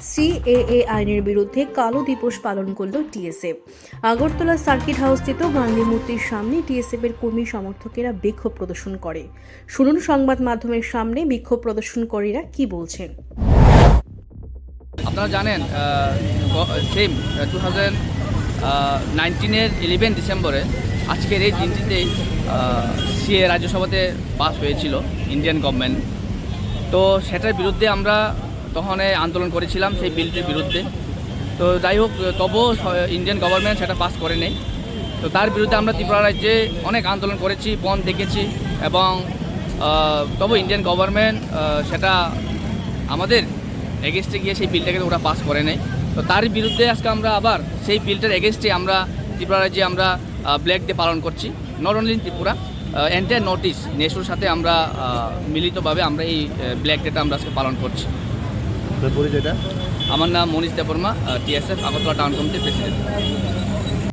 CAA আইনের বিরুদ্ধে কালো দিবস পালন করল টিএসএফ। আগরতলা সার্কিট হাউসস্থিত গান্ধী মূর্তির সামনে টিএসএফ এর কর্মী সমর্থকেরা বিক্ষোভ প্রদর্শন করে। শুনুন সংবাদ মাধ্যমের সামনে বিক্ষোভ প্রদর্শনকারীরা কি বলছেন। আপনারা জানেন সেম 2019-এর 11 ডিসেম্বরে আজকের এই দিনটিতেই সিএ রাজ্যসভাতে পাস হয়েছিল ইন্ডিয়ান গভর্নমেন্ট। তো সেটার বিরুদ্ধে আমরা তখন আন্দোলন করেছিলাম সেই বিলটির বিরুদ্ধে। তো যাই হোক, তবুও ইন্ডিয়ান গভর্নমেন্ট সেটা পাস করে নেই। তো তার বিরুদ্ধে আমরা ত্রিপুরা রাজ্যে অনেক আন্দোলন করেছি, বন্ধ দেখেছি, এবং তবু ইন্ডিয়ান গভর্নমেন্ট সেটা আমাদের এগেনস্টে গিয়ে সেই বিলটাকে ওরা পাস করে নেয়। তো তার বিরুদ্ধে আজকে আমরা আবার সেই বিলটার এগেনস্টে আমরা ত্রিপুরা রাজ্যে আমরা ব্ল্যাক ডে পালন করছি। Not only in Tripura, entire north east নেশোর সাথে আমরা মিলিতভাবে আমরা এই ব্ল্যাক ডেটা আমরা আজকে পালন করছি। পরিচয়টা? আমার নাম মনীষ দেববর্মা, টিএসএফ আগরতলা টাউন কমিটির প্রেসিডেন্ট।